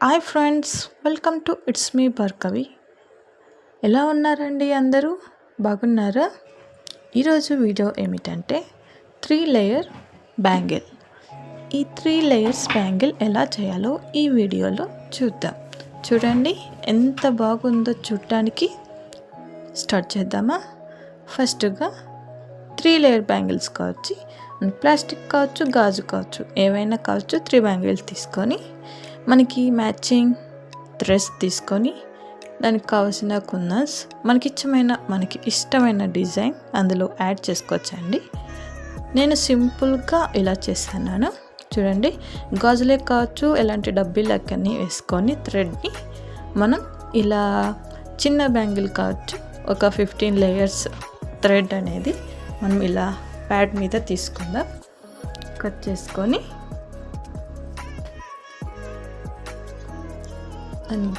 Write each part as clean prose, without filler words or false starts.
Hi friends, welcome to it's me Bhargavi. ఎలా ఉన్నారండి అందరూ? బాగున్నారా? ఈరోజు వీడియో ఏమిటంటే 3 లేయర్ బ్యాంగిల్. ఈ 3 లేయర్స్ బ్యాంగిల్ ఎలా చేయాలో ఈ వీడియోలో చూద్దాం. చూడండి ఎంత బాగుందో చూడటానికి. స్టార్ట్ చేద్దామా? ఫస్ట్గా 3 లేయర్ బ్యాంగిల్స్ కావచ్చు, ప్లాస్టిక్ కావచ్చు, గాజు కావచ్చు, ఏవైనా కావచ్చు. 3 బ్యాంగిల్స్ తీసుకొని మనకి మ్యాచింగ్ డ్రెస్ తీసుకొని దానికి కావాల్సిన కుందన్స్ మనకి ఇష్టమైన డిజైన్ అందులో యాడ్ చేసుకోవచ్చండి. నేను సింపుల్గా ఇలా చేస్తున్నాను. చూడండి, గాజులే కావచ్చు, ఎలాంటి డబ్బీలకన్నీ వేసుకొని థ్రెడ్ని మనం ఇలా చిన్న బ్యాంగిల్ కావచ్చు, ఒక 15 లేయర్స్ థ్రెడ్ అనేది మనం ఇలా ప్యాడ్ మీద తీసుకుందాం. కట్ చేసుకొని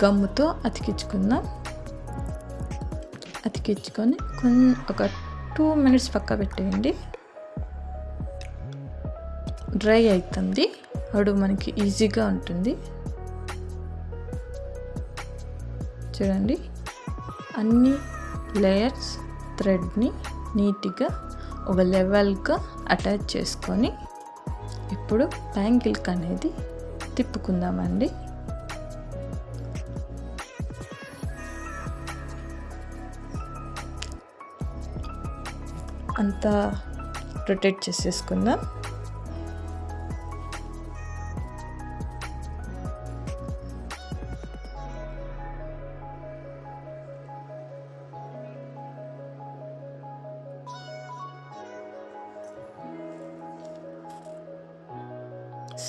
గమ్ముతో అతికించుకొని ఒక 2 minutes పక్క పెట్టేయండి. డ్రై అవుతుంది, అప్పుడు మనకి ఈజీగా ఉంటుంది. చూడండి, అన్ని లేయర్స్ థ్రెడ్ని నీట్గా ఒక లెవెల్గా అటాచ్ చేసుకొని ఇప్పుడు బ్యాంగిల్కి అనేది తిప్పుకుందామండి. అంతా రొటేట్ చేసేసుకుందాం.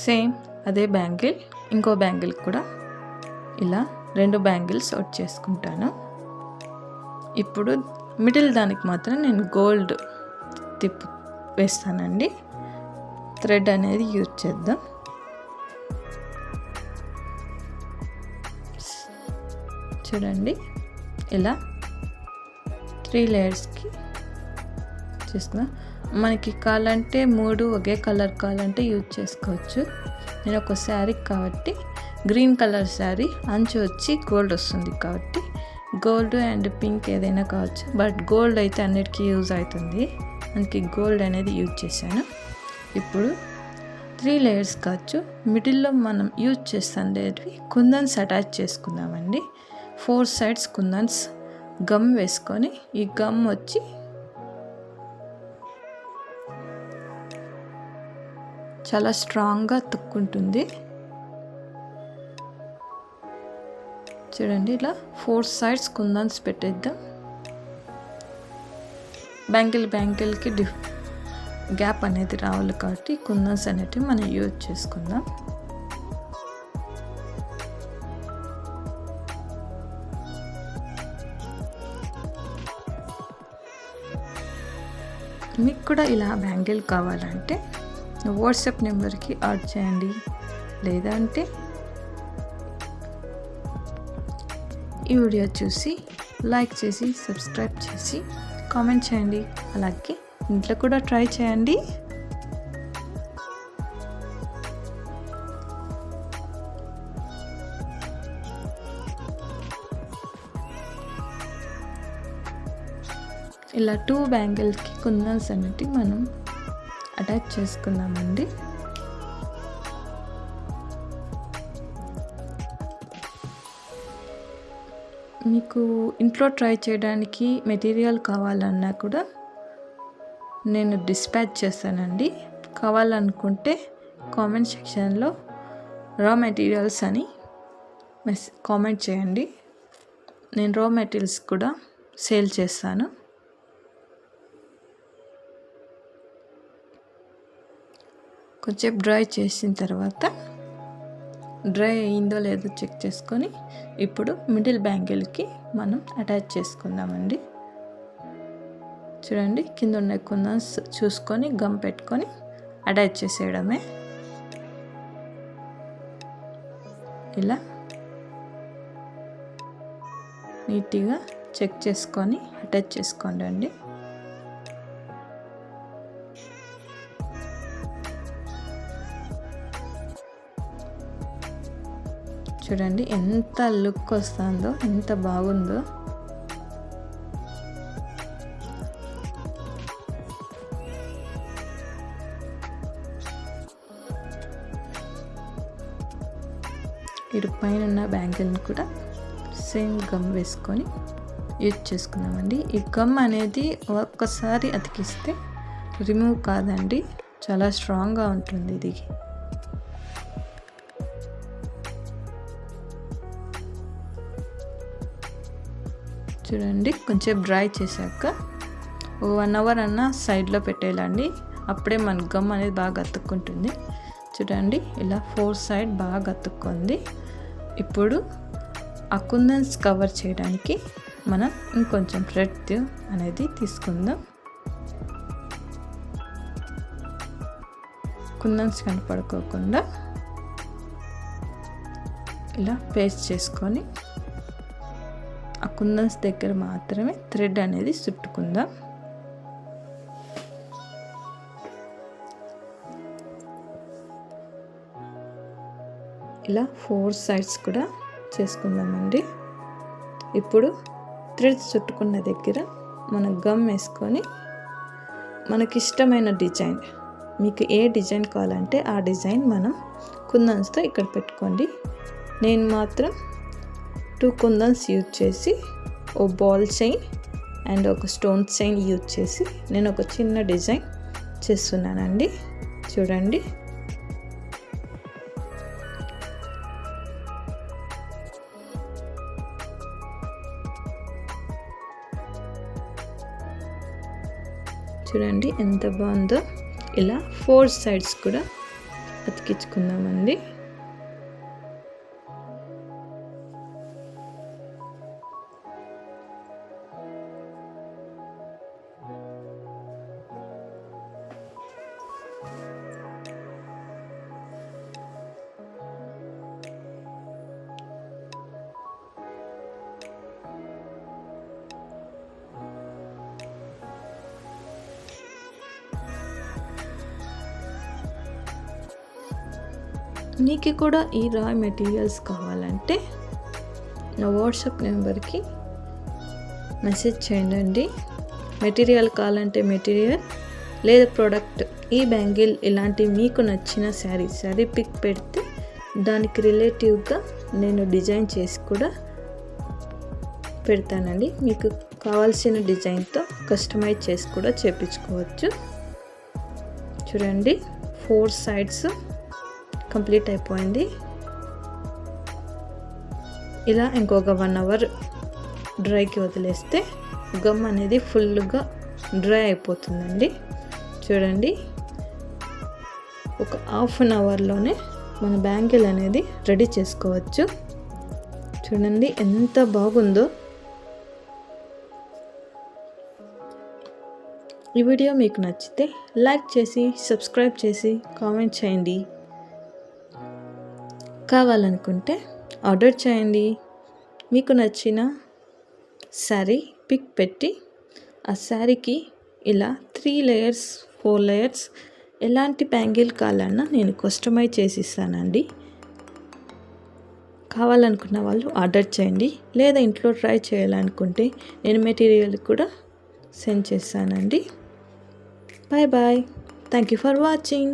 సేమ్ అదే బ్యాంగిల్ ఇంకో బ్యాంగిల్ కూడా ఇలా 2 బ్యాంగిల్స్ అవుట్ చేసుకుంటాను. ఇప్పుడు మిడిల్ దానికి మాత్రం నేను గోల్డ్ వేస్తానండి. థ్రెడ్ అనేది యూజ్ చేద్దాం. చూడండి, ఇలా 3 లేయర్స్కి చేసుకుందాం. మనకి కావాలంటే 3 ఒకే కలర్ కావాలంటే యూజ్ చేసుకోవచ్చు. నేను ఒక శారీ కాబట్టి గ్రీన్ కలర్ శారీ, అంచు వచ్చి గోల్డ్ వస్తుంది కాబట్టి గోల్డ్ అండ్ పింక్ ఏదైనా కావచ్చు, బట్ గోల్డ్ అయితే అన్నిటికీ యూజ్ అవుతుంది, అందుకే గోల్డ్ అనేది యూజ్ చేశాను. ఇప్పుడు 3 లేయర్స్ కావచ్చు, మిడిల్లో మనం యూజ్ చేస్తుండేవి కుందన్స్ అటాచ్ చేసుకుందామండి. 4 sides కుందన్స్ గమ్ వేసుకొని ఈ గమ్ వచ్చి చాలా స్ట్రాంగ్గా తుక్కుంటుంది. చూడండి, ఇలా 4 sides కుందన్స్ పెట్టేద్దాం. బ్యాంగిల్కి గ్యాప్ అనేది రావాలి కాబట్టి కుందన్స్ అనేటివి మనం యూజ్ చేసుకుందాం. మీకు కూడా ఇలా బ్యాంగిల్ కావాలంటే వాట్సాప్ నెంబర్కి యాడ్ చేయండి, లేదంటే ఈ వీడియో చూసి లైక్ చేసి సబ్స్క్రైబ్ చేసి కామెంట్ చేయండి. అలాగే ఇంట్లో కూడా ట్రై చేయండి. ఇలా 2 బ్యాంగిల్స్కి కుందన్స్ అనేవి మనం అటాచ్ చేసుకుందామండి. మీకు ఇంట్లో ట్రై చేయడానికి మెటీరియల్ కావాలన్నా కూడా నేను డిస్పాచ్ చేస్తానండి. కావాలనుకుంటే కామెంట్ సెక్షన్లో రా మెటీరియల్స్ అని కామెంట్ చేయండి. నేను రా మెటీరియల్స్ కూడా సేల్ చేస్తాను. కొంచెం డ్రై చేసిన తర్వాత డ్రై అయిందో లేదో చెక్ చేసుకొని ఇప్పుడు మిడిల్ బ్యాంగిల్కి మనం అటాచ్ చేసుకుందామండి. చూడండి, కింద ఉన్న కుందన్స్ చూసుకొని గమ్ పెట్టుకొని అటాచ్ చేసేయడమే. ఇలా నీట్గా చెక్ చేసుకొని అటాచ్ చేసుకోండి అండి. చూడండి ఎంత లుక్ వస్తుందో, ఎంత బాగుందో. ఇటు పైన ఉన్న బ్యాంగిల్ని కూడా సేమ్ గమ్ వేసుకొని యూజ్ చేసుకున్నామండి. ఈ గమ్ అనేది ఒక్కసారి అతికిస్తే రిమూవ్ కాదండి, చాలా స్ట్రాంగ్గా ఉంటుంది ఇది. చూడండి కొంచెం డ్రై చేశాక 1 అవర్ అన్న సైడ్లో పెట్టేయాలండి, అప్పుడే మన గమ్ అనేది బాగా అతుక్కుంటుంది. చూడండి ఇలా 4 సైడ్ బాగా అతుక్కుంది. ఇప్పుడు ఆ కుందన్స్ కవర్ చేయడానికి మనం ఇంకొంచెం థ్రెడ్ అనేది తీసుకుందాం. కుందన్స్ కనపడుకోకుండా ఇలా పేస్ట్ చేసుకొని ఆ కుందన్స్ దగ్గర మాత్రమే థ్రెడ్ అనేది చుట్టుకుందాం. ఇలా 4 సైడ్స్ కూడా చేసుకుందామండి. ఇప్పుడు థ్రెడ్స్ చుట్టుకున్న దగ్గర మనం గమ్ వేసుకొని మనకి ఇష్టమైన డిజైన్, మీకు ఏ డిజైన్ కావాలంటే ఆ డిజైన్ మనం కుందన్స్తో ఇక్కడ పెట్టుకోండి. నేను మాత్రం 2 కుందన్స్ యూజ్ చేసి ఓ బాల్ చైన్ అండ్ ఒక స్టోన్ చైన్ యూజ్ చేసి నేను ఒక చిన్న డిజైన్ చేస్తున్నానండి. చూడండి చూడండి ఎంత బాగుందో. ఇలా 4 సైడ్స్ కూడా అతికించుకుందామండి. మీకు కూడా ఈ రా మెటీరియల్స్ కావాలంటే నా వాట్సాప్ నెంబర్కి మెసేజ్ చేయండి. మెటీరియల్ కావాలంటే మెటీరియల్ లేదా ప్రోడక్ట్, ఈ బ్యాంగిల్ ఇలాంటి మీకు నచ్చిన శారీ పిక్ పెడితే దానికి రిలేటివ్గా నేను డిజైన్ చేసి కూడా పెడతానండి. మీకు కావాల్సిన డిజైన్తో కస్టమైజ్ చేసి కూడా చేయించుకోవచ్చు. చూడండి 4 సైడ్స్ కంప్లీట్ అయిపోయింది. ఇలా ఇంకొక 1 అవర్ డ్రైకి వదిలేస్తే గమ్ అనేది ఫుల్గా డ్రై అయిపోతుందండి. చూడండి ఒక హాఫ్ అన్ అవర్లోనే మన బ్యాంగిల్ అనేది రెడీ చేసుకోవచ్చు. చూడండి ఎంత బాగుందో. ఈ వీడియో మీకు నచ్చితే లైక్ చేసి సబ్స్క్రైబ్ చేసి కామెంట్ చేయండి. కావాలనుకుంటే ఆర్డర్ చేయండి. మీకు నచ్చిన శారీ పిక్ పెట్టి ఆ శారీకి ఇలా 3 లేయర్స్ 4 లేయర్స్ ఎలాంటి బ్యాంగిల్ కావాలన్నా నేను కస్టమైజ్ చేసి ఇస్తానండి. కావాలనుకున్న వాళ్ళు ఆర్డర్ చేయండి, లేదా ఇంట్లో ట్రై చేయాలనుకుంటే నేను మెటీరియల్ కూడా సెండ్ చేస్తానండి. Bye bye. Thank you for watching.